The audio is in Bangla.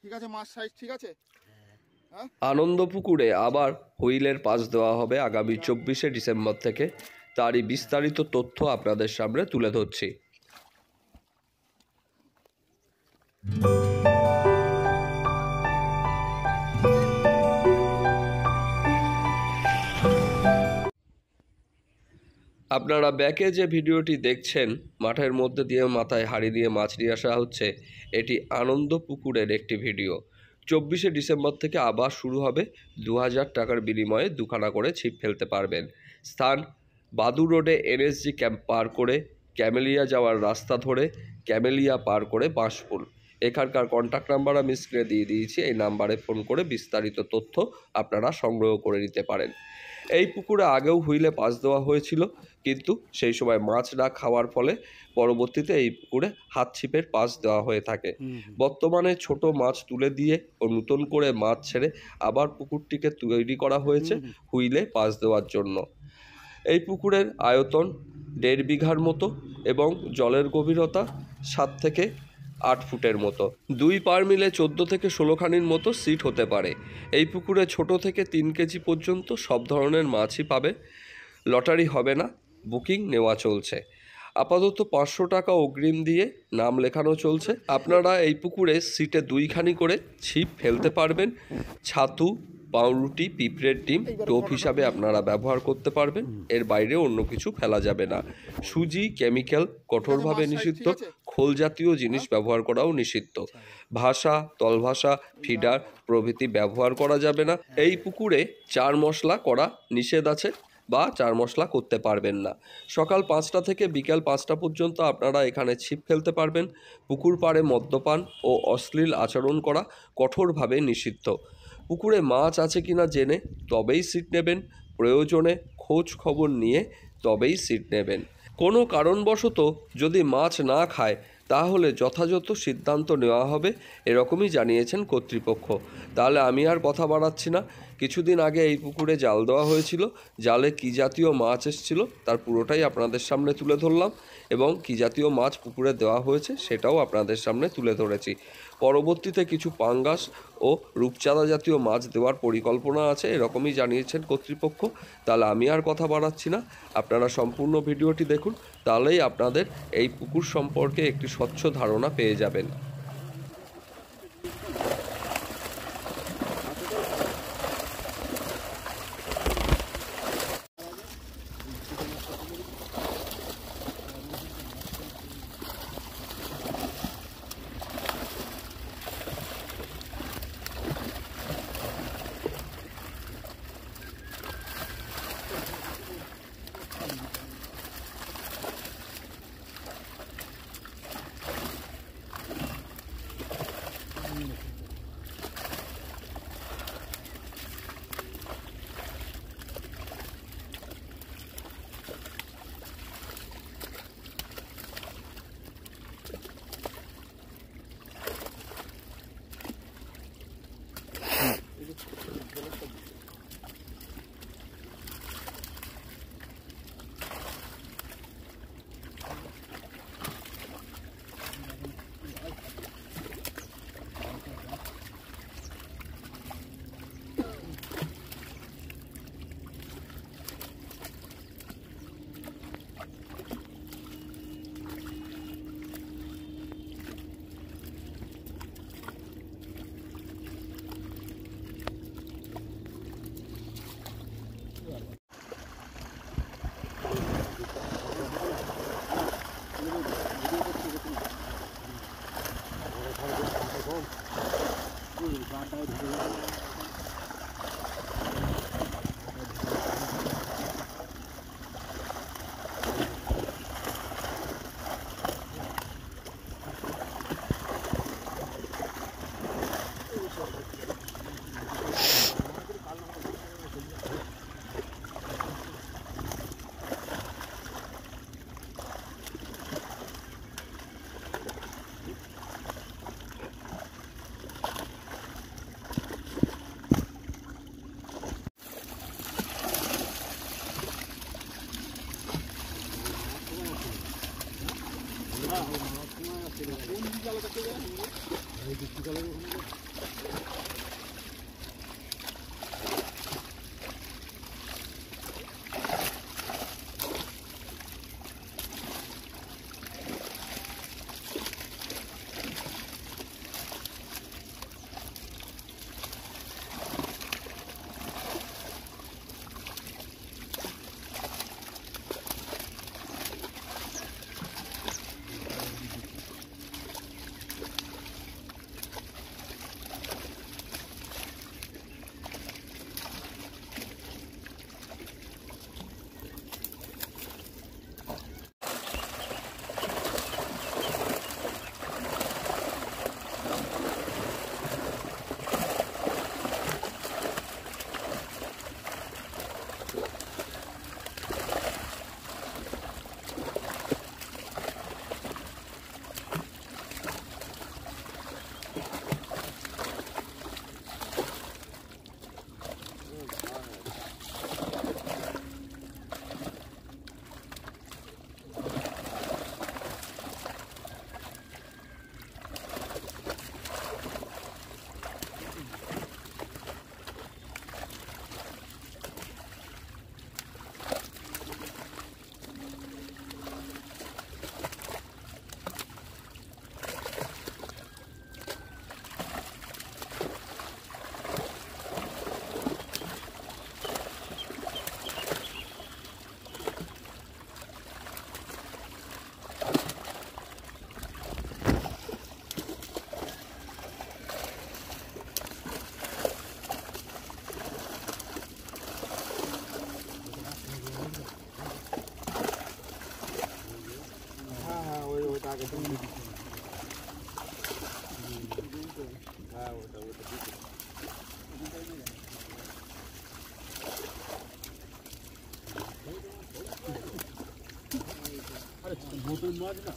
ঠিক আছে, মাছ সাইজ ঠিক আছে। আনন্দপুকুরে আবার হুইলের পাস দেওয়া হবে আগামী 24শে ডিসেম্বর থেকে। তারই বিস্তারিত তথ্য আপনাদের সামনে তুলে ধরছি। আপনারা ব্যাকে যে ভিডিওটি দেখছেন, মাঠের মধ্যে দিয়ে মাথায় হাঁড়ি দিয়ে মাছ নিয়ে আসা হচ্ছে, এটি আনন্দপুকুরের একটি ভিডিও। 24শে ডিসেম্বর থেকে আবার শুরু হবে। 2000 টাকার বিনিময়ে দুখানা করে ছিপ ফেলতে পারবেন। স্থান বাদু রোডে এনএসজি ক্যাম্প পার করে ক্যামেলিয়া যাওয়ার রাস্তা ধরে ক্যামেলিয়া পার করে বাঁশপুল। এখানকার কন্ট্যাক্ট নাম্বার আমি স্ক্রিনে দিয়ে দিয়েছি, এই নাম্বারে ফোন করে বিস্তারিত তথ্য আপনারা সংগ্রহ করে নিতে পারেন। এই পুকুরে আগেও হুইলে পাস দেওয়া হয়েছিল, কিন্তু সেই সময় মাছ না খাওয়ার ফলে পরবর্তীতে এই পুকুরে হাত ছিপের পাস দেওয়া হয়ে থাকে। বর্তমানে ছোট মাছ তুলে দিয়ে ও নতুন করে মাছ ছেড়ে আবার পুকুরটিকে তৈরি করা হয়েছে হুইলে পাস দেওয়ার জন্য। এই পুকুরের আয়তন 1.5 বিঘার মতো এবং জলের গভীরতা 7 থেকে 8 ফুটের মতো। 2 পার মিলে 14 থেকে 16 খানির মতো সিট হতে পারে। এই পুকুরে ছোট থেকে 3 কেজি পর্যন্ত সব ধরনের মাছই পাবে। লটারি হবে না, বুকিং নেওয়া চলছে। আপাতত 500 টাকা অগ্রিম দিয়ে নাম লেখানো চলছে। আপনারা এই পুকুরে সিটে 2 খানি করে ছিপ ফেলতে পারবেন। ছাতু, পাউরুটি, পিঁপড়ের ডিম টোপ হিসাবে আপনারা ব্যবহার করতে পারবেন। এর বাইরে অন্য কিছু ফেলা যাবে না। সুজি, কেমিক্যাল কঠোরভাবে নিষিদ্ধ। খোল জাতীয় জিনিস ব্যবহার করাও নিষিদ্ধ। ভাষা, তলভাষা, ফিডার প্রভৃতি ব্যবহার করা যাবে না। এই পুকুরে 4 মশলা করা নিষেধ আছে বা 4 মশলা করতে পারবেন না। সকাল 5টা থেকে বিকাল 5টা পর্যন্ত আপনারা এখানে ছিপ ফেলতে পারবেন। পুকুর পাড়ে মদ্যপান ও অশ্লীল আচরণ করা কঠোরভাবে নিষিদ্ধ। পুকুরে মাছ আছে কিনা জেনে তবেই সিট নেবেন। প্রয়োজনে খোঁজ খবর নিয়ে তবেই সিট নেবেন। কোনো কারণবশত যদি মাছ না খায় তাহলে যথাযথ সিদ্ধান্ত নেওয়া হবে, এরকমই জানিয়েছেন কর্তৃপক্ষ। তাহলে আমি আর কথা বাড়াচ্ছি না। কিছুদিন আগে এই পুকুরে জাল দেওয়া হয়েছিল। জালে কী জাতীয় মাছ এসেছিল তার পুরোটাই আপনাদের সামনে তুলে ধরলাম, এবং কী জাতীয় মাছ পুকুরে দেওয়া হয়েছে সেটাও আপনাদের সামনে তুলে ধরেছি। পরবর্তীতে কিছু পাঙ্গাস ও রূপচাঁদা জাতীয় মাছ দেওয়ার পরিকল্পনা আছে, এরকমই জানিয়েছেন কর্তৃপক্ষ। তাহলে আমি আর কথা বাড়াচ্ছি না, আপনারা সম্পূর্ণ ভিডিওটি দেখুন, তাহলেই আপনাদের এই পুকুর সম্পর্কে একটি স্বচ্ছ ধারণা পেয়ে যাবেন। কোন জায়গাটা আরে নতুন মাছ না